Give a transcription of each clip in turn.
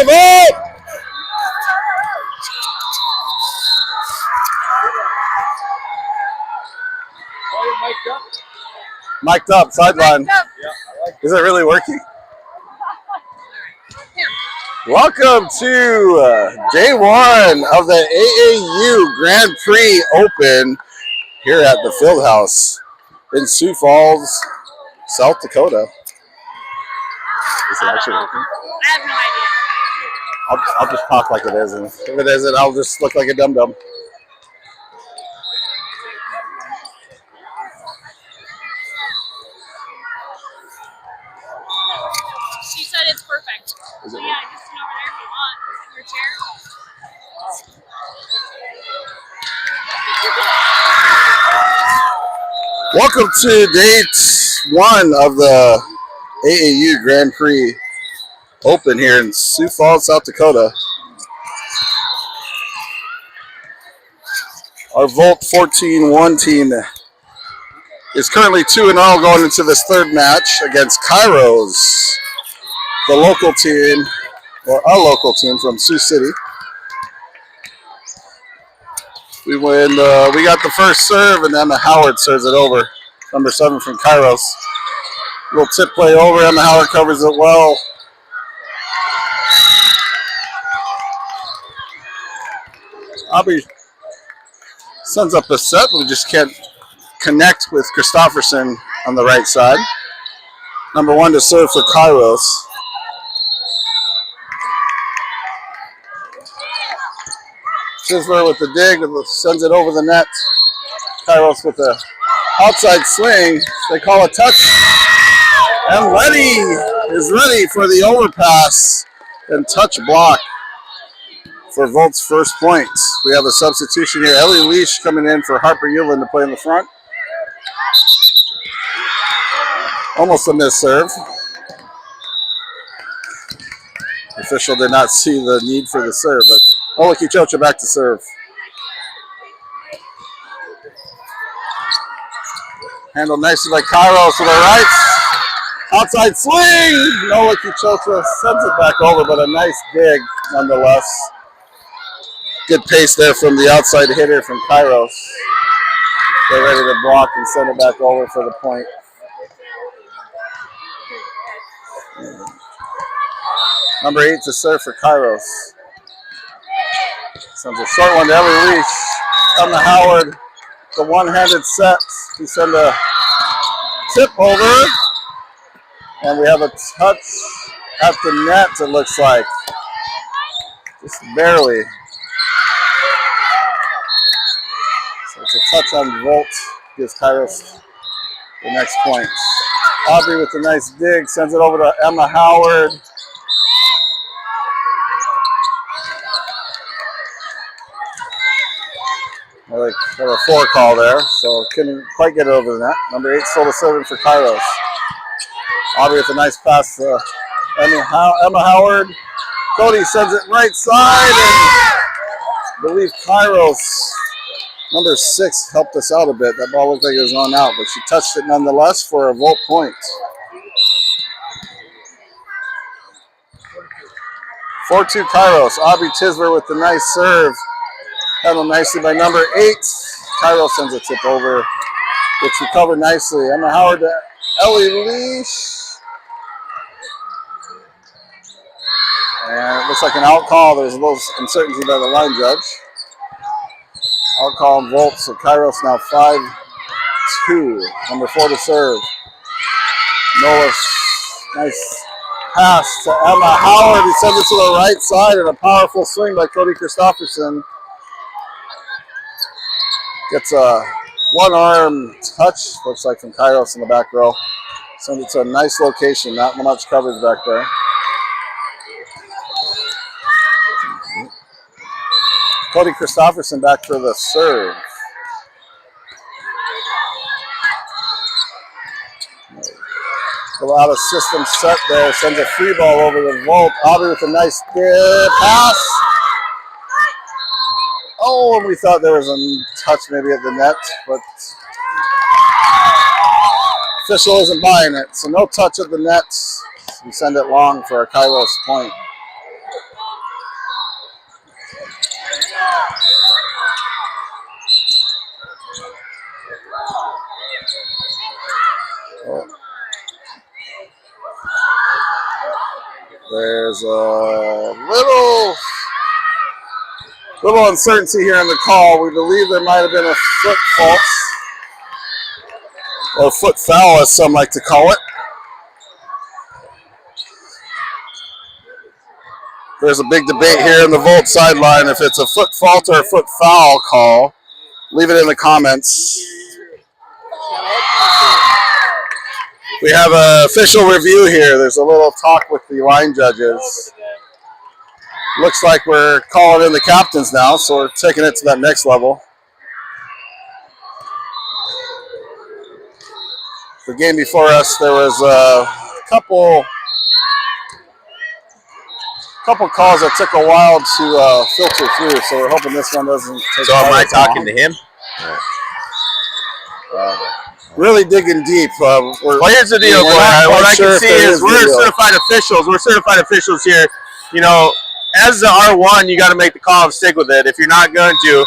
Vote! Mic'd up, sideline. Is it really working? Welcome to day one of the AAU Grand Prix Open here at the Fieldhouse in Sioux Falls, South Dakota. Is it actually working? I have no idea. I'll just talk like it is, and if it isn't, I'll just look like a dum-dum. She said it's perfect. So yeah, just sit over there if you want. Your chair. Welcome to day one of the AAU Grand Prix Open here in Sioux Falls, South Dakota. Our Volt 14-1 team is currently 2-0 going into this third match against Kairos, the local team, or our local team from Sioux City. We got the first serve, and Emma Howard serves it over. Number 7 from Kairos. Little tip play over. Emma Howard covers it well. Aubrey sends up a set, but we just can't connect with Christofferson on the right side. Number 1 to serve for Kairos. Chisler with the dig, sends it over the net. Kairos with the outside swing. They call a touch. And Letty is ready for the overpass and touch block for Volt's first points. We have a substitution here. Ellie Leash coming in for Harper Yulin to play in the front. Almost a missed serve. The official did not see the need for the serve, but Oleki Chocha back to serve. Handled nicely by Kairos with the right. Outside swing! Oleki Chocha sends it back over, but a nice dig nonetheless. Good pace there from the outside hitter from Kairos. They're ready to block and send it back over for the point. Number 8 to serve for Kairos. Sends a short one to Ellie Leash. Emma Howard, the one-handed set. We send a tip over. And we have a touch at the net, it looks like. Just barely. So it's a touch on Volt. Gives Kairos the next point. Aubrey with a nice dig. Sends it over to Emma Howard. Like a 4 call there, so couldn't quite get it over the net. Number 8 still to serving for Kairos. Aubrey with a nice pass to Emma Howard. Cody sends it right side, and I believe Kairos, number 6, helped us out a bit. That ball looked like it was on out, but she touched it nonetheless for a Volt point. 4-2 Kairos. Aubrey Tisler with the nice serve. Handled nicely by number 8. Kairos sends a tip over, which recovered nicely. Emma Howard to Ellie Leash. And it looks like an out call. There's a little uncertainty by the line judge. Out call on Volt, so Kairos now 5-2. Number 4 to serve. Noah, nice pass to Emma Howard. He sends it to the right side, and a powerful swing by Cody Christofferson. Gets a one-arm touch, looks like from Kairos in the back row. Sends it to a nice location, not much coverage back there. Cody Christofferson back for the serve. A lot of system set there. Sends a free ball over the Volt. Aubrey with a nice pass. Oh, and we thought there was a touch maybe at the net, but official isn't buying it. So no touch at the net. We send it long for a Kairos point. Oh. There's a little uncertainty here in the call. We believe there might have been a foot fault, or foot foul as some like to call it. There's a big debate here in the Volt sideline if it's a foot fault or a foot foul call. Leave it in the comments. We have an official review here. There's a little talk with the line judges. Looks like we're calling in the captains now, so we're taking it to that next level. The game before us, there was a couple calls that took a while to filter through, so we're hoping this one doesn't take. So am I talking to him? Really digging deep. Well, here's the deal, boy. What I can see is we're certified officials. We're certified officials here. You know, as the R1, you got to make the call and stick with it. If you're not going to,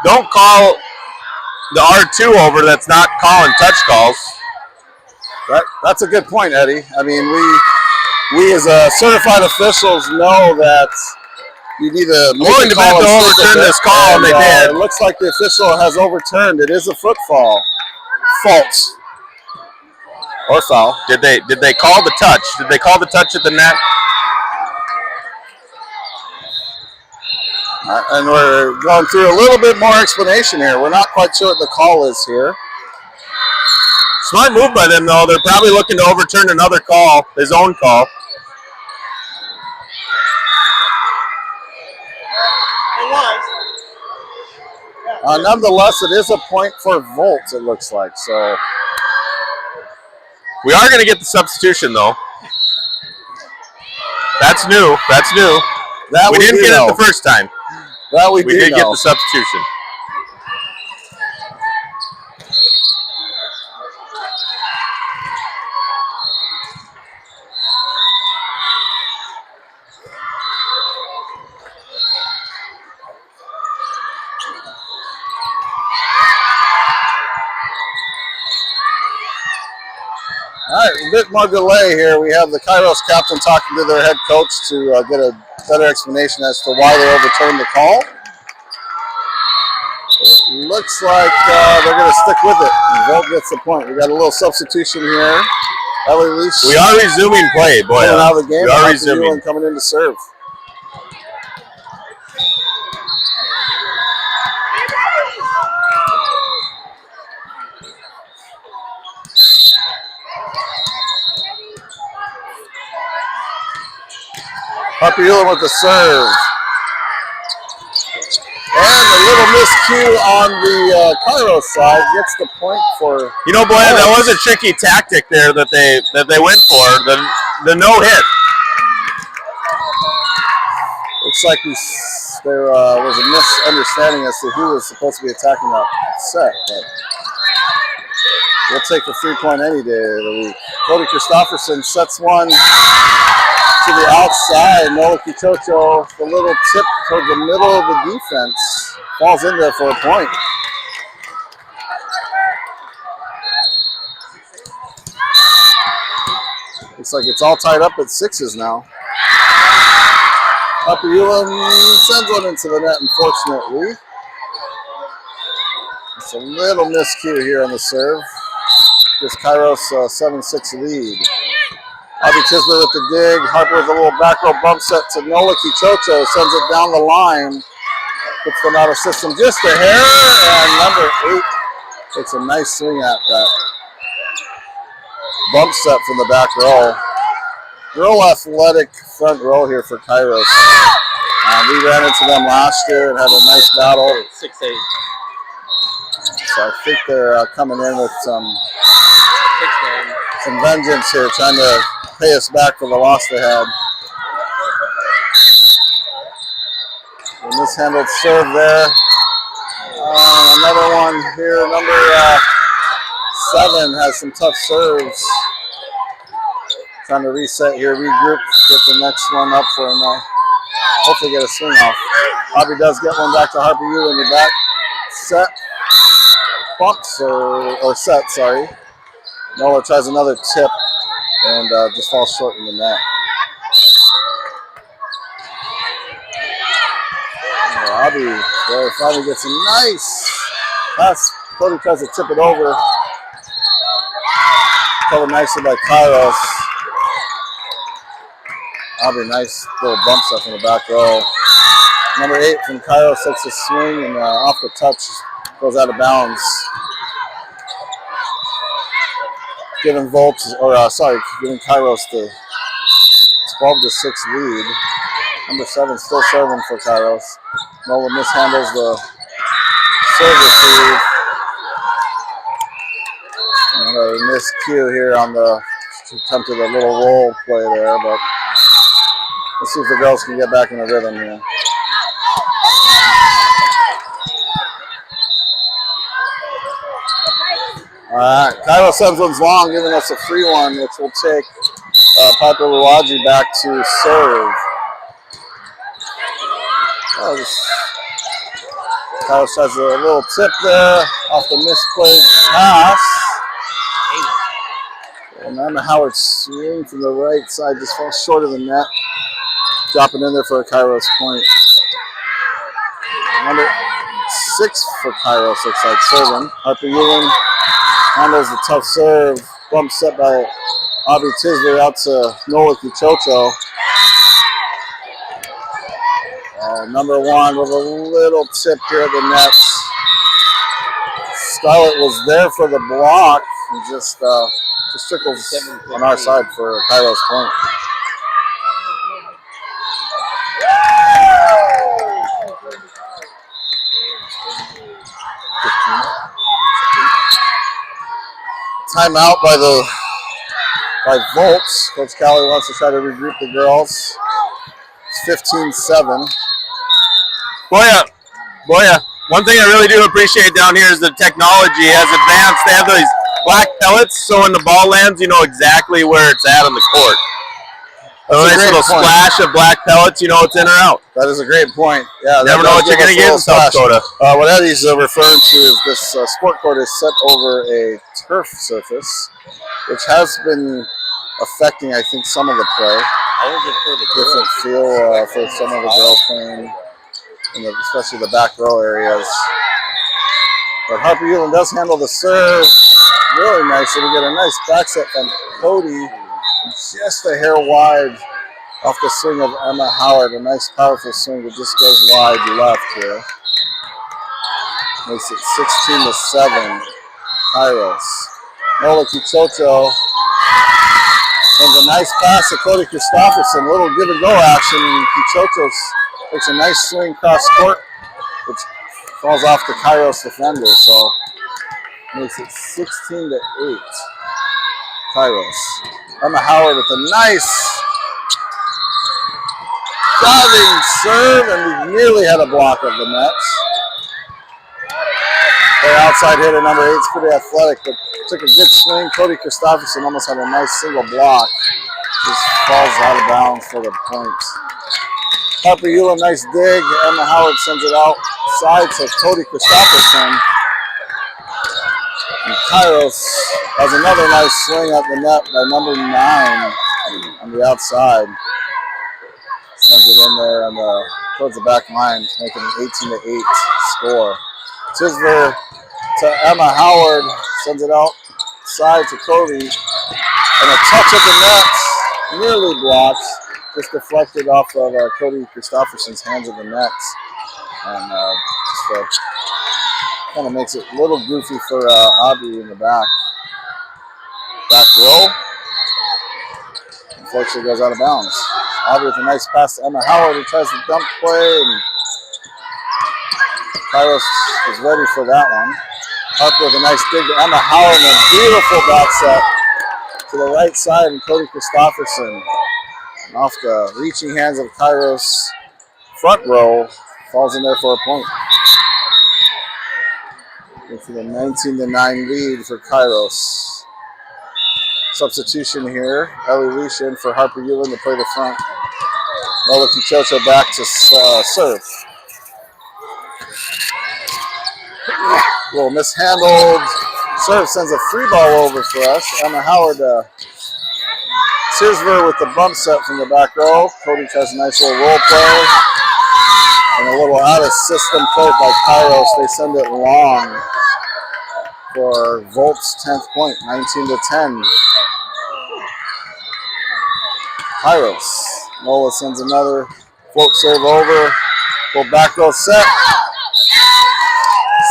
don't call the R2 over that's not calling touch calls. That's a good point, Eddie. I mean, we as certified officials know that you need to make willing to bet to overturn this call, and they did. It looks like the official has overturned. It is a footfall. Fault. Or foul. Did they call the touch? Did they call the touch at the net? And we're going through a little bit more explanation here. We're not quite sure what the call is here. Smart move by them, though. They're probably looking to overturn another call, his own call. Nonetheless, it is a point for Volt, it looks like. So we are going to get the substitution, though. That's new. That's new. We didn't get it the first time. That we did get the substitution. All right, a bit more delay here. We have the Kairos captain talking to their head coach to get a better explanation as to why they overturned the call. It looks like they're going to stick with it. Volt gets the point. We got a little substitution here. We are resuming play, boy. Out of the game. We are resuming. Coming in to serve. Harper with the serve. And a little miscue on the Kairos side gets the point for. You know, boy, that was a tricky tactic there that they went for. The no hit. Looks like there was a misunderstanding as to who was supposed to be attacking that set. But we'll take a 3-point any day of the week. Cody Christofferson sets one to the outside. Noah Kichocho, the little tip towards the middle of the defense, falls in there for a point. Looks like it's all tied up at 6s now. Upper Ewan sends one into the net, unfortunately. It's a little miscue here on the serve. Gives Kairos a 7-6 lead. Avi Tisler with the dig. Harper with a little back row bump set to Nola Kichocho. Sends it down the line. Puts them out of system just a hair. And number 8 takes a nice swing at that bump set from the back row. Real athletic front row here for Kairos. We ran into them last year and had a nice battle. 6-8. So I think they're coming in with some vengeance here, trying to pay us back for the loss they had. And mishandled serve there. Another one here, number 7 has some tough serves. Trying to reset here, regroup, get the next one up for him. Hopefully get a swing off. Bobby does get one back to Harper U in the back set. bucks or set, sorry. Nola tries another tip and just falls short in the net. Abby finally gets a nice pass. Cody tries to tip it over. Covered nicely by Kairos. Abby, nice little bump set from the back row. Number 8 from Kairos takes a swing and off the touch goes out of bounds. Giving giving Kairos the 12-6 lead. Number 7 still serving for Kairos. Nola mishandles the serve receive. And a miscue here on the attempted a little roll play there, but let's see if the girls can get back in the rhythm here. All right, Kairos sends one's long, giving us a free one, which will take Piper Luwaji back to serve. Kairos has a little tip there off the misplayed pass. And Emma Howard swing from the right side, just falls short of the net. Dropping in there for a Kairos point. Number 6 for Kairos looks like serving. Harper Ewing handles the tough serve. Bump set by Avi Tisbury out to Nola Kichocho. Number 1 with a little tip here at the net. Scarlett was there for the block. And just trickles on our side for a Kairos point. Timeout by Volts. Coach Callie wants to try to regroup the girls. It's 15-7. Boya. One thing I really do appreciate down here is the technology has advanced. They have these black pellets, so when the ball lands, you know exactly where it's at on the court. A nice little splash of black pellets, you know it's in or out. That is a great point. Yeah, never know what you're going to get in South Dakota. What Eddie's referring to is this sport court is set over a turf surface, which has been affecting, I think, some of the play. Different feel for some of the girls playing, especially the back row areas. But Harper Ewing does handle the serve really nicely. We get a nice back set from Cody, just a hair wide off the swing of Emma Howard. A nice, powerful swing that just goes wide left here. Makes it 16-7. Kairos. Nola Kichocho sends a nice pass to Cody Christopherson. Little give and go action. Kichocho takes a nice swing cross court, which falls off the Kairos defender. So makes it 16-8. Kairos. Emma Howard with a nice diving serve, and we nearly had a block of the nets. Their outside hitter, number 8, is pretty athletic, but took a good swing. Cody Christopherson almost had a nice single block. Just falls out of bounds for the point. Harper Ewing, nice dig. Emma Howard sends it outside to Cody Christopherson. And Kairos has another nice swing at the net by number 9 on the outside. Sends it in there towards the back line, making an 18-8 score. Tisver to Emma Howard, sends it outside to Cody. And a touch of the net, nearly blocked, just deflected off of Cody Christopherson's hands of the nets. And just kind of makes it a little goofy for Aubrey in the back row. Unfortunately goes out of bounds. Aubrey with a nice pass to Emma Howard, who tries to dump play, and Kairos is ready for that one. Harper with a nice dig to Emma Howard, and a beautiful back set to the right side, and Cody Christopherson. And off the reaching hands of Kairos front row, falls in there for a point. For the 19-9 lead for Kairos. Substitution here. Ellie Leash in for Harper Ewing to play the front. Nola Kichocho back to serve. little mishandled serve sends a free ball over for us. Emma Howard Tisver with the bump set from the back row. Cody tries a nice little roll play. And a little out of system play by Kairos. They send it long for Volt's 10th point, 19-10. Kairos. Nola sends another float serve over. Little back row set.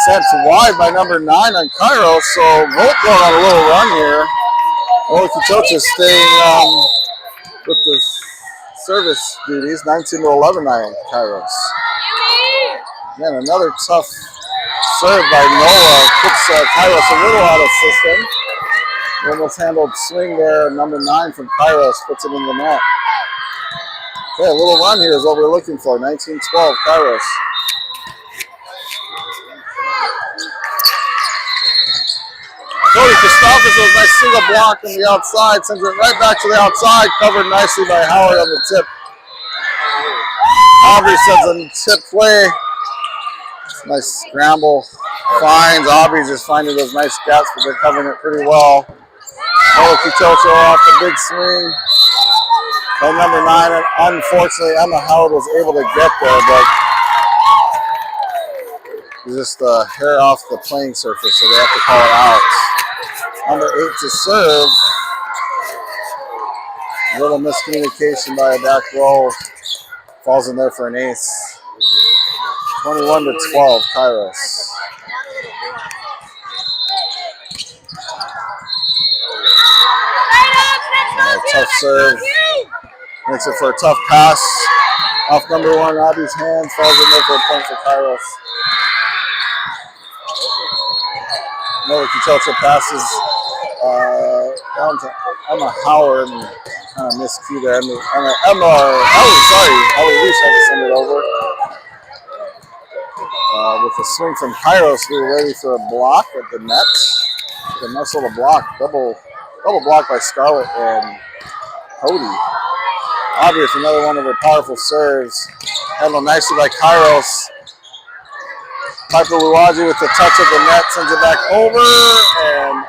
Sent wide by number 9 on Kairos. So Volt going on a little run here. Nola Kitocha staying with the service duties, 19-11 on Kairos. Again, another tough serve by Nola. Puts Kairos a little out of system. Almost handled swing there. Number 9 from Kairos puts it in the net. Okay, a little run here is what we're looking for. 19-12, Kairos. Cody Christopherson with a nice single block on the outside. Sends it right back to the outside. Covered nicely by Howard on the tip. Aubrey sends a tip play. Nice scramble. Finds. Aubrey's just finding those nice gaps, but they're covering it pretty well. Nola Kitocha off the big swing by number 9, and unfortunately Emma Howard was able to get there, but just a hair off the playing surface, so they have to call it out. Number 8 to serve. A little miscommunication by a back row. Falls in there for an ace. 21-12, Kairos. Tough serve. Makes it for a tough pass. Off number 1, Abby's hand. Falls in there for a point for Kairos. Nola Kitocha passes down to Emma Howard and kind of miscue there. Ellie Reese had to send it over. With a swing from Kairos, we were ready for a block at the net. A nice little block. Double block by Scarlett and Cody. Aubrey with another one of her powerful serves. Handled nicely by Kairos. Piper Luwaji with the touch of the net, sends it back over, and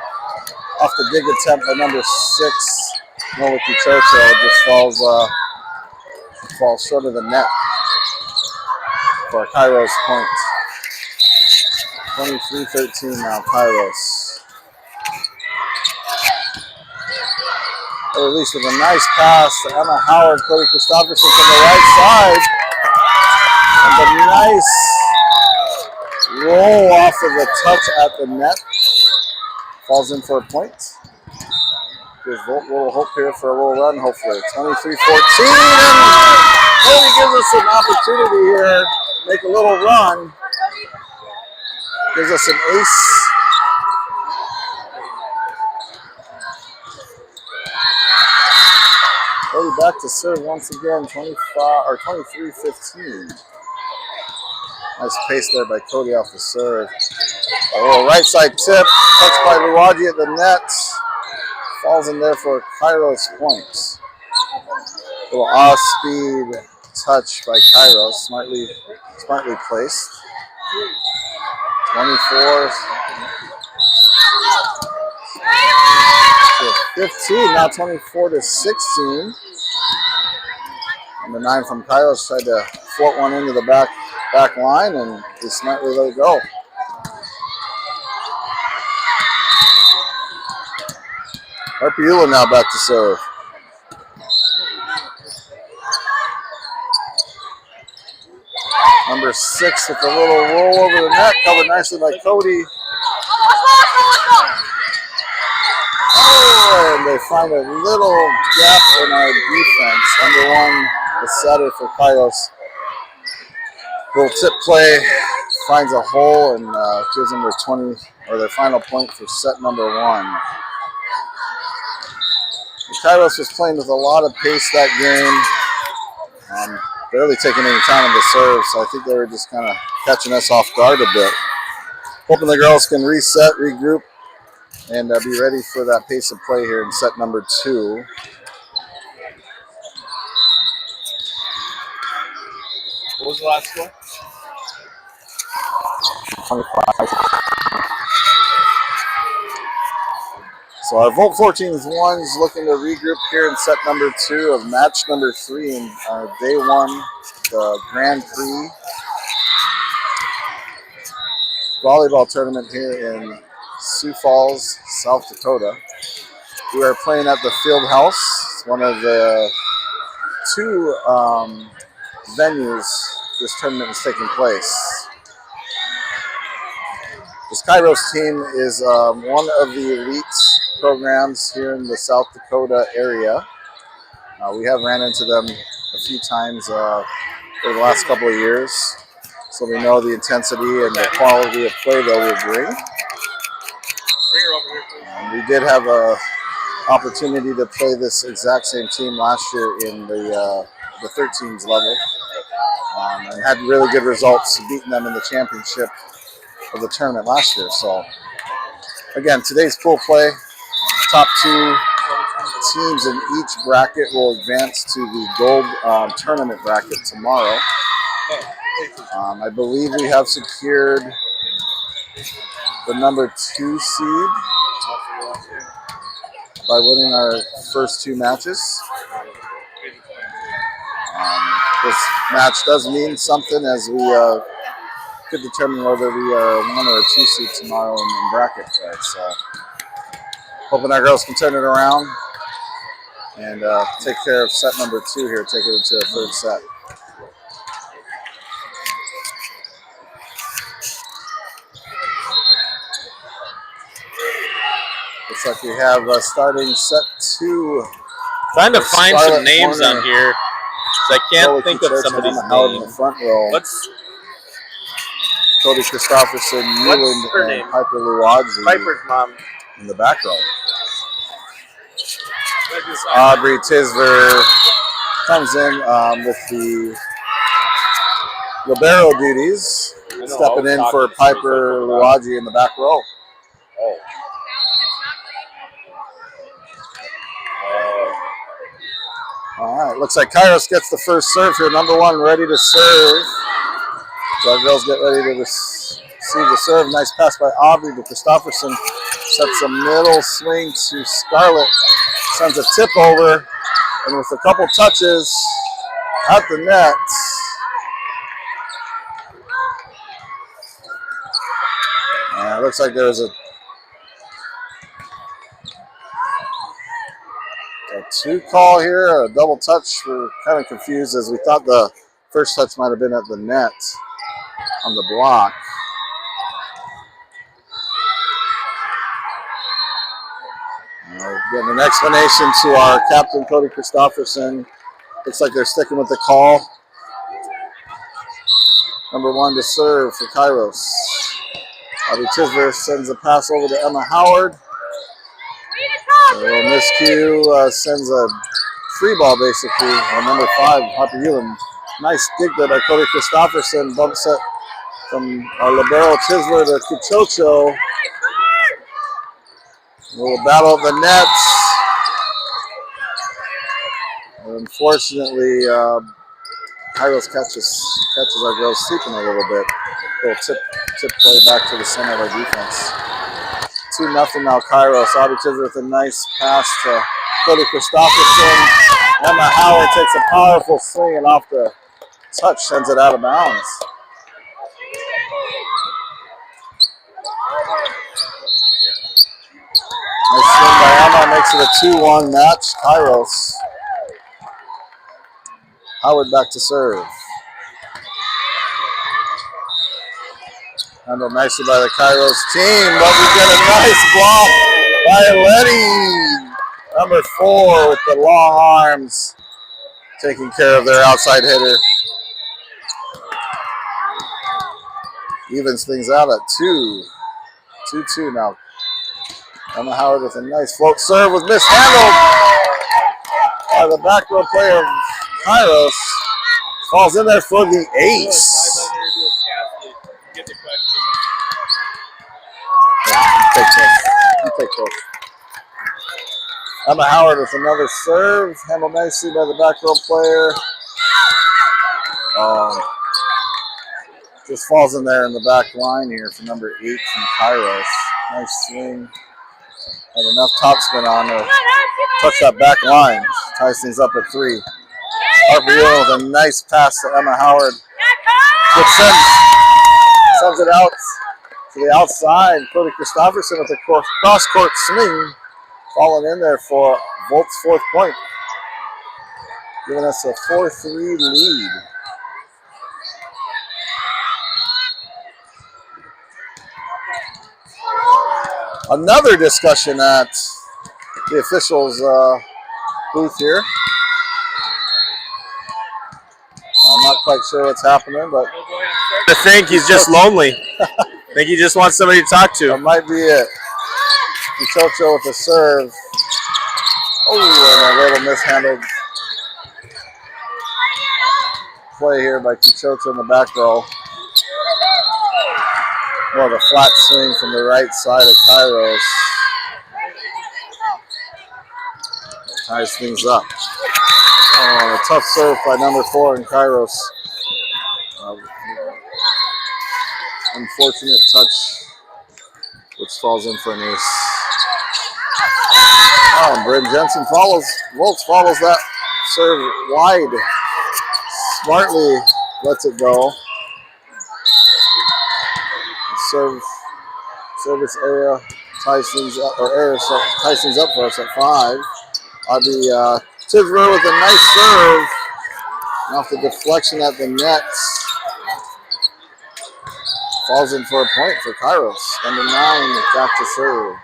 off the dig attempt by number 6, Nola Kitocha, just falls short of the net for a Kairos point. 23-13 now, Kairos. Or at least with a nice pass to Emma Howard, Cody Christopherson from the right side. And a nice roll off of the touch at the net. Falls in for a point. Gives Volt a little hope here for a little run, hopefully. 23-14. And Cody gives us an opportunity here to make a little run. Gives us an ace. Cody back to serve once again, 23-15. Nice pace there by Cody off the serve. A little right side tip, touched by Luwaji at the net. Falls in there for a Kairos point. A little off-speed touch by Kairos, smartly placed. 24. 15, now 24-16. Number 9 from Kairos tried to float one into the back line, and they smartly let it go. Harpiula now back to serve. Number 6 with a little roll over the net, covered nicely by Cody. Oh, and they find a little gap in our defense. Number 1, the setter for Kairos. Little tip play, finds a hole and gives them their final point for set number 1. Kairos was playing with a lot of pace that game. Barely taking any time on the serve, so I think they were just kind of catching us off guard a bit. Hoping the girls can reset, regroup, and be ready for that pace of play here in set number 2. What was the last score? 25. So our Volt 14's ones looking to regroup here in set number 2 of match number 3 in day 1, the Grand Prix volleyball tournament here in Sioux Falls, South Dakota. We are playing at the Field House. It's one of the 2 venues this tournament is taking place. This kairos team is one of the elite programs here in the South Dakota area. We have ran into them a few times over the last couple of years, so we know the intensity and the quality of play they will bring. We did have an opportunity to play this exact same team last year in the 13s level, and had really good results, beating them in the championship of the tournament last year. So again, today's pool play, top 2 teams in each bracket will advance to the gold tournament bracket tomorrow. I believe we have secured the number 2 seed by winning our first 2 matches. This match does mean something as we could determine whether we are a 1 or a 2 seed tomorrow in bracket play. So hoping our girls can turn it around and take care of set number 2 here, take it into a 3rd set. Looks like we have starting set 2. Trying to find Scarlett some names Horner, on here. I can't think of somebody's Howard in the name. front row. What's Cody Christopherson, Newland, her and name? Piper Luwadzi Piper's mom? in the back row. Aubrey Tisver comes in with the libero duties, stepping in for Piper Luwadzi in the back row. Oh. All right, looks like Kairos gets the first serve here. Number 1 ready to serve. So our girls get ready to receive the serve. Nice pass by Aubrey to Christopherson. Sets a middle swing to Scarlett. Sends a tip over. And with a couple touches at the net. It looks like there's a 2 call here, a double touch. We're kind of confused as we thought the first touch might have been at the net on the block. Getting an explanation to our captain, Cody Christopherson. Looks like they're sticking with the call. Number 1 to serve for Kairos. Aubrey Tisver sends a pass over to Emma Howard. A little miscue, sends a free ball basically on number 5, Harper Hewlin. Nice dig there by Cody Christopherson. Bump set from our libero Tisler to Kuchocho. A little battle of the nets. Unfortunately, Kairos catches our girls sleeping a little bit. A little tip play back to the center of our defense. 2-0 now Kairos. Aubrey Tisler with a nice pass to Cody Christopherson. Emma Howard takes a powerful swing and off the touch sends it out of bounds. Nice swing by Emma, makes it a 2-1 match. Kairos. Howard back to serve. Handled nicely by the Kairos team, but we get a nice block by Letty. Number 4 with the long arms, taking care of their outside hitter. Evens things out at 2-2 now. Emma Howard with a nice float serve was mishandled by the back row player of Kairos. Falls in there for the ace. Take this. Emma Howard with another serve, handled nicely by the back row player. Just falls in there in the back line here for number 8 from Kairos. Nice swing. Had enough topspin on to touch that back line. Ties things up at 3. Harper Ewing with a nice pass to Emma Howard. Good sends it out to the outside. Cody Christopherson with a cross-court swing. Falling in there for Volt's 4th point. Giving us a 4-3 lead. Another discussion at the officials' booth here. I'm not quite sure what's happening, but I think he's just lonely. I think he just wants somebody to talk to. that might be it. Kichocho with the serve. Oh, and a little mishandled play here by Kichocho in the back row. More of a flat swing from the right side of Kairos. Ties things up. Oh, a tough serve by number 4 in Kairos. Unfortunate touch, which falls in for an ace. Oh, and Bryn Jensen Volts follows that serve wide. Smartly lets it go. Service area ties things up, ties things up for us at 5. Audrey Tisler with a nice serve. Off the deflection at the net. Falls in for a point for Kairos. Number 9 back to serve.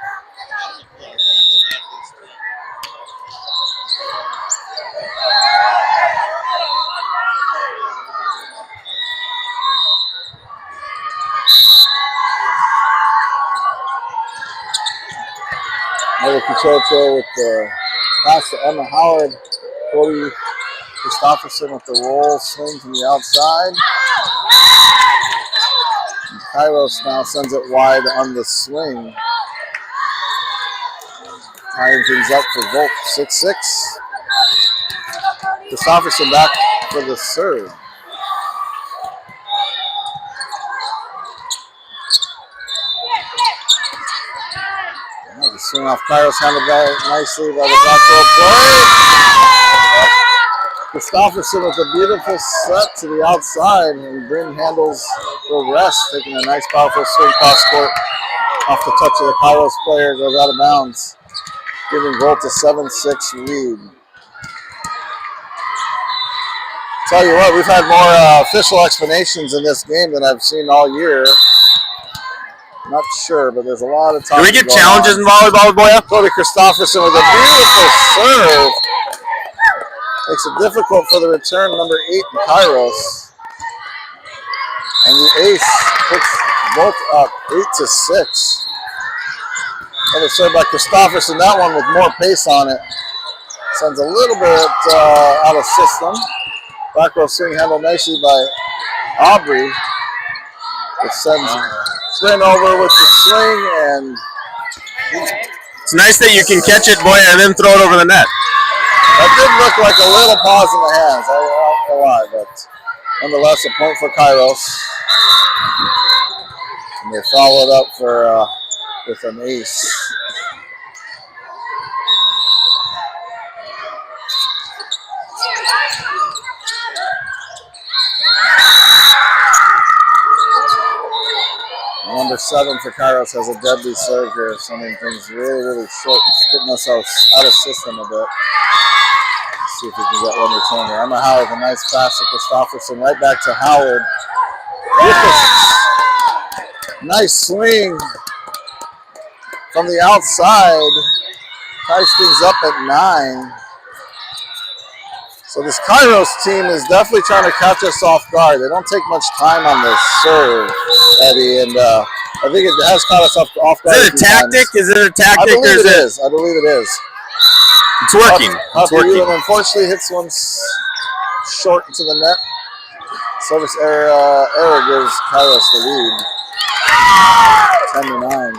Another Kichocho with the pass to Emma Howard. Cody Christopherson with the roll swing from the outside. And Kairos now sends it wide on the swing. Tying things up for Volt, 6-6. Christopherson back for the serve. The swing off Kairos, handled nicely by the back row play. Christopherson with a beautiful set to the outside, and Bryn handles the rest, taking a nice powerful swing cross court off the touch of the Kairos player, goes out of bounds, giving Volt a 7-6 lead. Tell you what, we've had more official explanations in this game than I've seen all year. Not sure, but there's a lot of time. Do we get challenges in volleyball, Boya? Cody Christopherson with a beautiful serve. Makes it difficult for the return, number 8 in Kairos. And the ace puts Volt up 8-6. Another serve by Christopherson, that one with more pace on it. Sends a little bit out of system. Back row swing handled nicely by Aubrey. It sends Bryn over with the swing, and it's nice that you can catch it, Boya, and then throw it over the net. That did look like a little pause in the hands, I won't lie, but nonetheless a point for Kairos. And they followed up with an ace. Number 7 for Kairos has a deadly serve here, sending things really, really short, getting us out of system a bit. Let's see if we can get one return here. Emma Howard, a nice pass to Christopherson, right back to Howard. Nice swing from the outside. Ties things up at 9. So this Kairos team is definitely trying to catch us off guard. They don't take much time on this serve, Eddie, and I think it has caught us off guard. Is it a tactic? Is it a tactic? I believe it is. I believe it is. It's working. It's working. Unfortunately, hits one short into the net. Service error gives Kairos the lead. 10-9.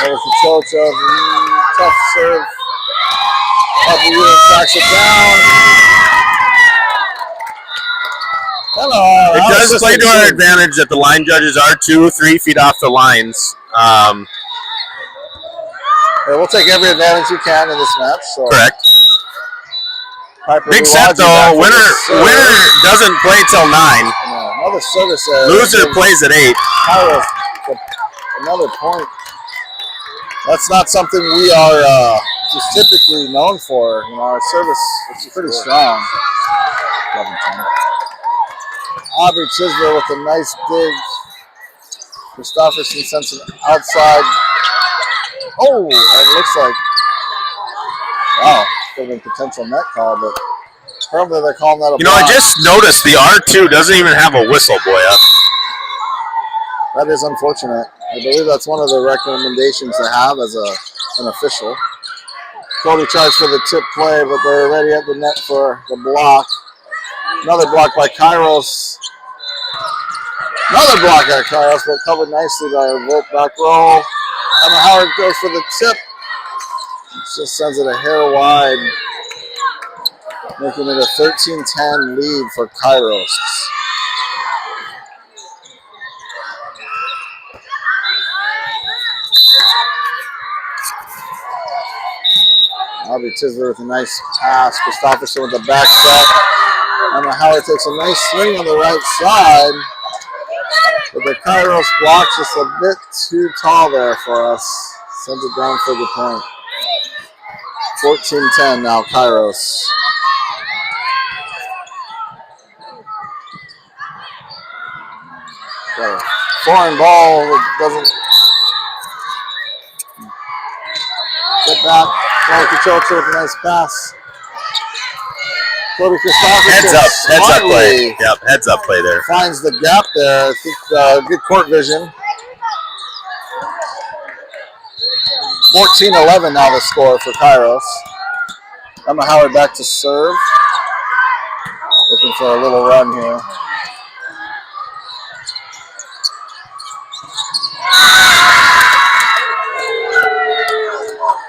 Over to Chocho. Tough serve. Tracks it down. Hello. It does play to our advantage that the line judges are 2 or 3 feet off the lines. Yeah, we'll take every advantage we can in this match. So. Correct. Piper Big set though. Winner doesn't play till 9. Another service error. Loser plays at 8. Kairos, another point. That's not something we are just typically known for. You know, our service is pretty strong. Aubrey Chisler with a nice dig. Christopherson sends an outside. Oh, it looks like, wow, could have been potential net call, but probably they're calling that a You know, I just noticed the R2 doesn't even have a whistle, Boya. That is unfortunate. I believe that's one of the recommendations to have as an official. Cody tries for the tip play, but they're already at the net for the block. Another block by Kairos. Another block by Kairos, but covered nicely by a Volt back row. Emma Howard goes for the tip. Just sends it a hair wide, making it a 13-10 lead for Kairos. Aubrey Tisler with a nice pass. Christopherson with the back set. Emma Howard takes a nice swing on the right side. But the Kairos block just a bit too tall there for us. Sends it down for the point. 14-10 now, Kairos. Got a foreign ball that doesn't get back. Cody Kachocha with a nice pass. Cody Christopherson. Heads up play. Yep, heads up play there. Finds the gap there. I think good court vision. 14-11 now the score for Kairos. Emma Howard back to serve. Looking for a little run here.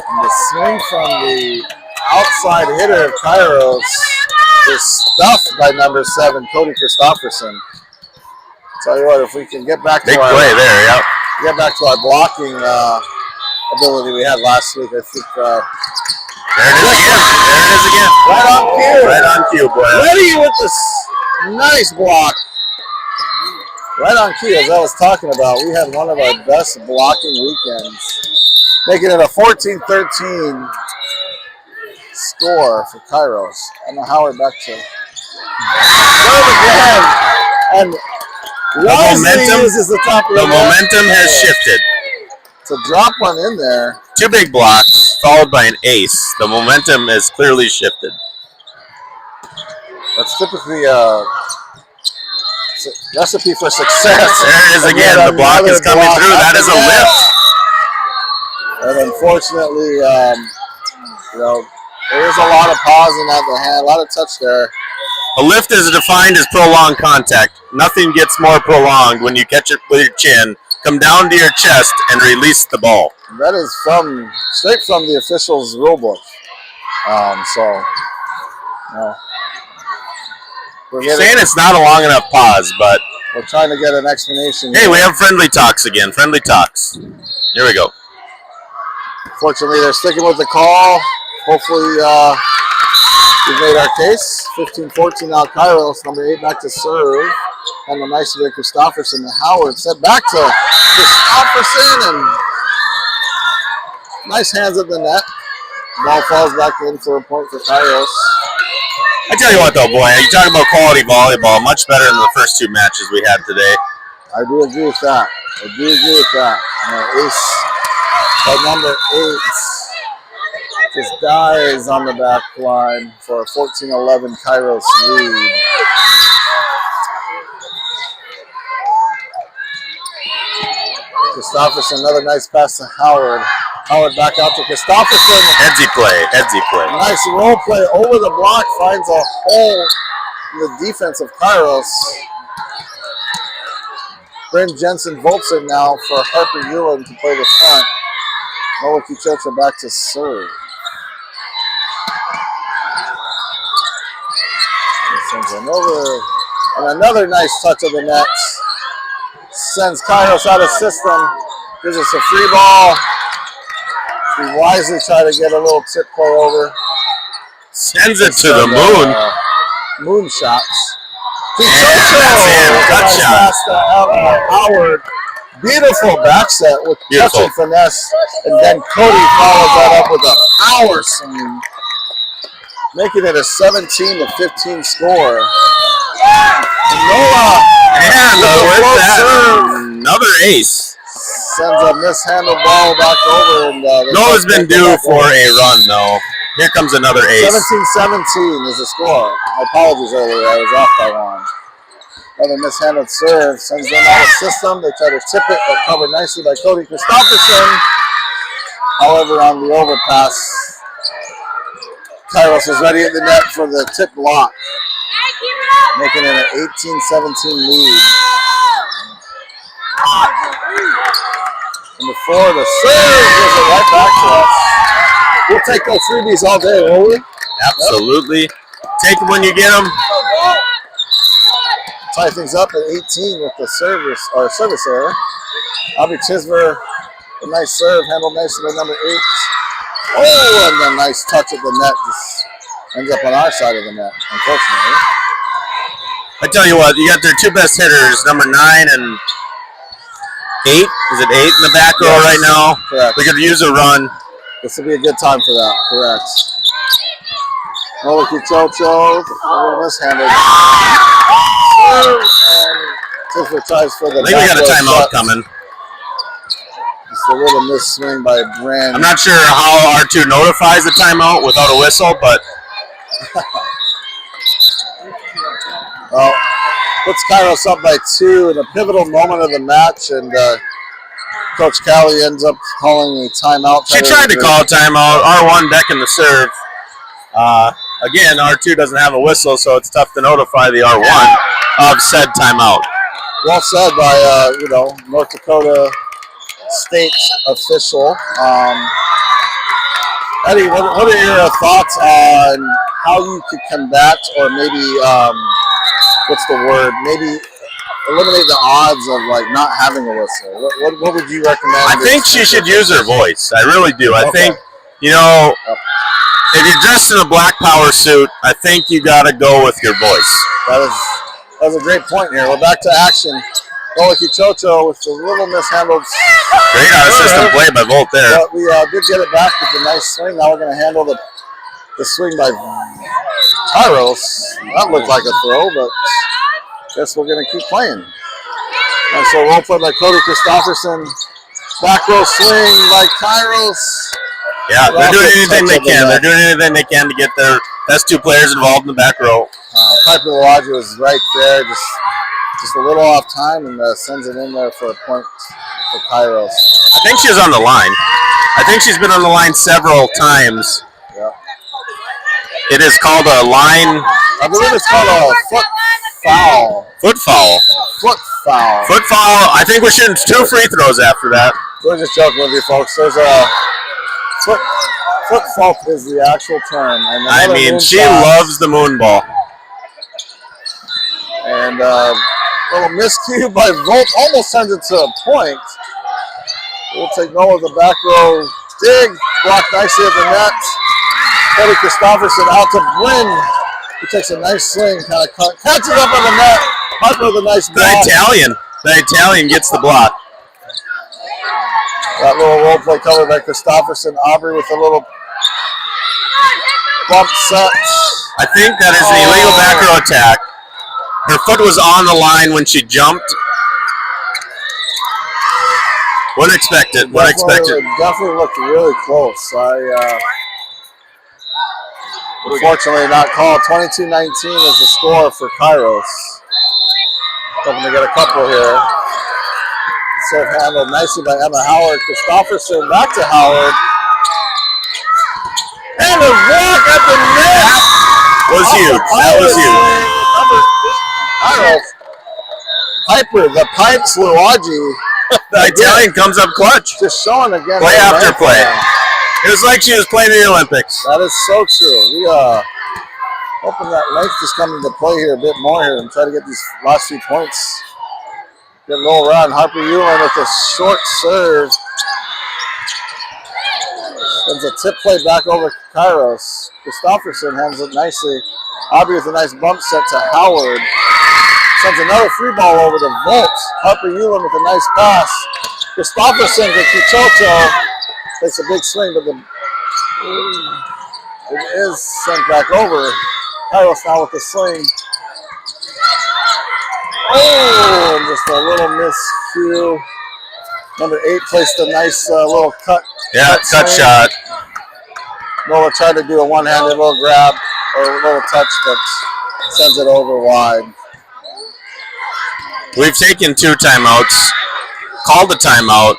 And the swing from the outside hitter of Kairos is stuffed by number 7, Cody Christopherson. Tell you what, if we can get back to big play there, yep. Get back to our blocking ability we had last week, I think. There it is again. Right on cue. Right on cue, boy. Ready with this nice block. Right on cue, as I was talking about, we had one of our best blocking weekends, making it a 14-13 score for Kairos. Emma Howard back to serve again, and the momentum has shifted. To drop one in there. 2 big blocks followed by an ace. The momentum has clearly shifted. That's typically a recipe for success. There it is again. The block is coming through. That is a lift. And unfortunately, you know, there is a lot of pausing at the hand, a lot of touch there. A lift is defined as prolonged contact. Nothing gets more prolonged when you catch it with your chin, come down to your chest, and release the ball. And that is straight from the official's rule book. You're saying it's not a long enough pause, but we're trying to get an explanation. Hey, we have friendly talks again. Friendly talks. Here we go. Fortunately, they're sticking with the call. Hopefully, we've made our case. 15-14 now, Kairos, number 8 back to serve. And the nice bit Christopherson to Howard. Set back to Christopherson, and nice hands at the net. Ball falls back in for a point for Kairos. I tell you what, though, boy, you talking about quality volleyball, much better than the first 2 matches we had today. I do agree with that. Ace by number 8 just dies on the back line for a 14-11 Kairos lead. Christopherson, another nice pass to Howard. Howard back out to Christopherson. Headsy play. Nice roll play over the block, finds a hole in the defense of Kairos. Bryn Jensen volts it now for Harper Ewan to play the front. Noah Kichocha back to serve. Sends him over. And another nice touch of the net. Sends Kairos out of system. Gives us a free ball He wisely tried to get a little tip play over. Sends it to the moon. Moon shots. Gut shot. Howard. Beautiful back set with touching finesse. And then Cody follows that up with a power swing, making it a 17-15 score. And Noah, and with that, another ace. Sends a mishandled ball back over. And Noah's been due for a run, though. Here comes another ace. 17-17 is the score. My apologies earlier, I was off by one. Another mishandled serve sends them out of system. They try to tip it, but covered nicely by Cody Christopherson. However, on the overpass, kairos is ready at the net for the tip block, making it an 18-17 lead. And before the serve gives it right back to us. We'll take those freebies all day, won't we? Absolutely. Yep. Take them when you get them. Tie things up at 18 with the service error. Aubrey Chisver, a nice serve, handled nicely by number 8. Oh, and a nice touch at the net. Just ends up on our side of the net, unfortunately. I tell you what, you got their two best hitters, number 9 and 8. Is it 8 in the back row right now? Correct. We could use a run. This will be a good time for that, correct. Moliki Chocho, a little mishandled. Chisver tries for the I think we got a timeout coming. Just a little miss swing by Brand. I'm not sure how R2 notifies the timeout without a whistle, but well, puts kairos up by 2 in a pivotal moment of the match, and Coach Callie ends up calling a timeout. She tried to call a timeout. R1 decking the serve. Again, R2 doesn't have a whistle, so it's tough to notify the R1 of said timeout. Well said by North Dakota State official. Eddie, what are your thoughts on how you could combat, or maybe what's the word? Maybe eliminate the odds of like not having a whistle. What would you recommend? I think she should use her voice. I really do. I think if you're dressed in a black power suit, I think you got to go with your voice. That was a great point here. We're back to action. Moliki Chocho with a little mishandled. Great out of system play by Volt there. But we did get it back with a nice swing. Now we're going to handle the swing by kairos. That looked like a throw, but guess we're going to keep playing. And so roll play by Cody Christopherson. Back row swing by kairos. Yeah, they're doing anything they can. They're doing anything they can to get their best 2 players involved in the back row. Piper Lodge was right there, just a little off time, and sends it in there for a point for kairos. I think she's on the line. I think she's been on the line several times. Yeah. It is called a line. I believe it's called a foot foul. Foot foul. Foot foul. Foot foul. I think we're shooting 2 free throws after that. We're just joking with you, folks. There's a foot fault is the actual term. And I mean, she loves the moon ball. And a little miscue by Volt almost sends it to a point. We'll take Noah the back row dig, blocked nicely at the net. Cody Christopherson out to Bryn. He takes a nice swing, kind of catches up on the net. Piper with a nice block. The Italian gets the block. That little roll play covered by Christopherson. Aubrey with a little bump set. I think that is an illegal back row attack. Her foot was on the line when she jumped. Wouldn't expect it. Definitely looked really close. Unfortunately not called. 22-19 is the score for kairos. Hoping to get a couple here. Serve handled nicely by Emma Howard. Christopherson back to Howard. And a walk at the net. Was huge. That was huge. Piper, the pipes, Luagi. The Italian comes up clutch. Just showing again. Play after play. It was like she was playing in the Olympics. That is so true. We hoping that length is coming to play here a bit more here and try to get these last few points. Get a little run. Harper Ewan with a short serve. Sends a tip play back over to Kairos. Christofferson handles it nicely. Aubrey with a nice bump set to Howard. Sends another free ball over to Volt. Harper Ewan with a nice pass. Christofferson to Kichocho. Takes a big swing, but it is sent back over. Kairos now with the swing. Oh, and just a little miscue. Number 8 placed a nice little cut. Yeah, cut shot. Noah tried to do a one-handed little grab or a little touch, but sends it over wide. We've taken 2 timeouts, called a timeout,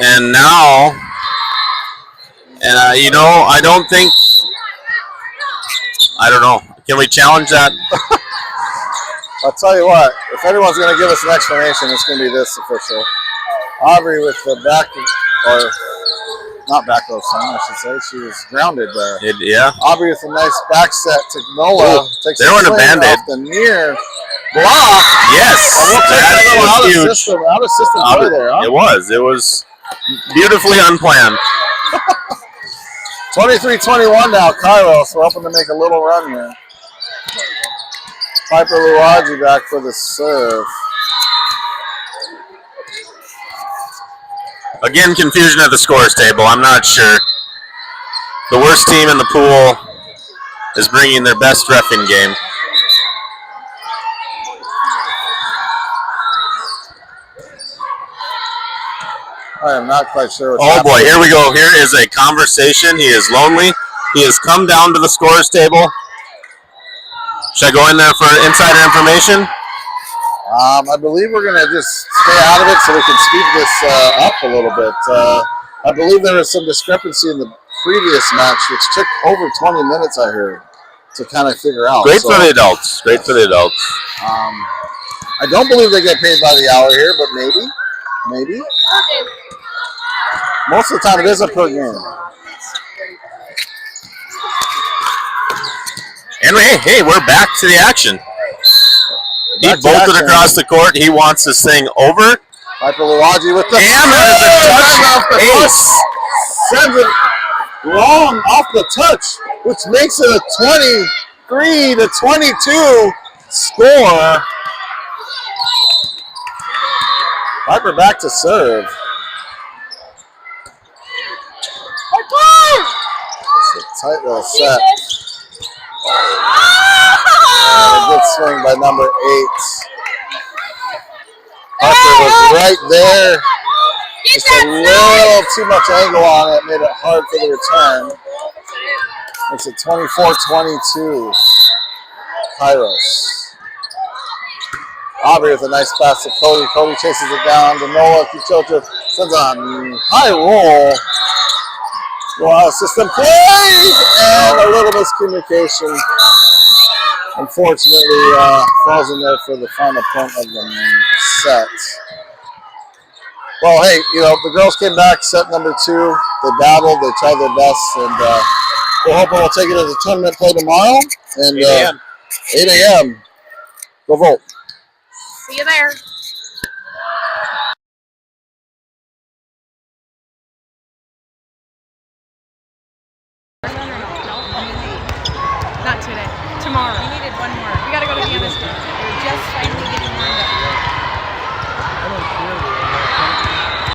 and now, you know, I don't know. Can we challenge that? I'll tell you what, if anyone's going to give us an explanation, it's going to be this official. Aubrey with the back, or not back row swing, I should say. She was grounded there. Yeah. Aubrey with a nice back set to Noah. Takes there went a Band-Aid. off the near block. Yes. That was huge. Out of system play there, huh? It was beautifully unplanned. 23-21 now, Kairos. We're hoping to make a little run here. Piper Luwaji back for the serve. Again, confusion at the scores table. I'm not sure. The worst team in the pool is bringing their best reffing game. I am not quite sure what's happening. Boy, here we go. Here is a conversation. He is lonely. He has come down to the scores table. Should I go in there for insider information? I believe we're going to just stay out of it so we can speed this up a little bit. I believe there was some discrepancy in the previous match, which took over 20 minutes, I heard, to kind of figure out. Great for the adults. Great for the adults. I don't believe they get paid by the hour here, but maybe. Most of the time it is a per game. And hey, we're back to the action. He bolted across the court. He wants this thing over. Piper Luwaji with the hammer. Ace. Sends it long off the touch, which makes it a 23-22 score. Piper back to serve. It's a tight little set. A good swing by number 8. Parker was right there. Just a little too much angle on it. Made it hard for the return. Makes it 24-22. Kairos. Aubrey with a nice pass to Cody. Cody chases it down to Noah. Kichocho sends a high roll. Wow, system play! And a little miscommunication. Unfortunately, falls in there for the final point of the set. Well, hey, you know, the girls came back, set number 2. They battled, they tried their best, and we're hoping we'll take it as a tournament play tomorrow. And 8 a.m. Go Volt. See you there. Not today. Tomorrow.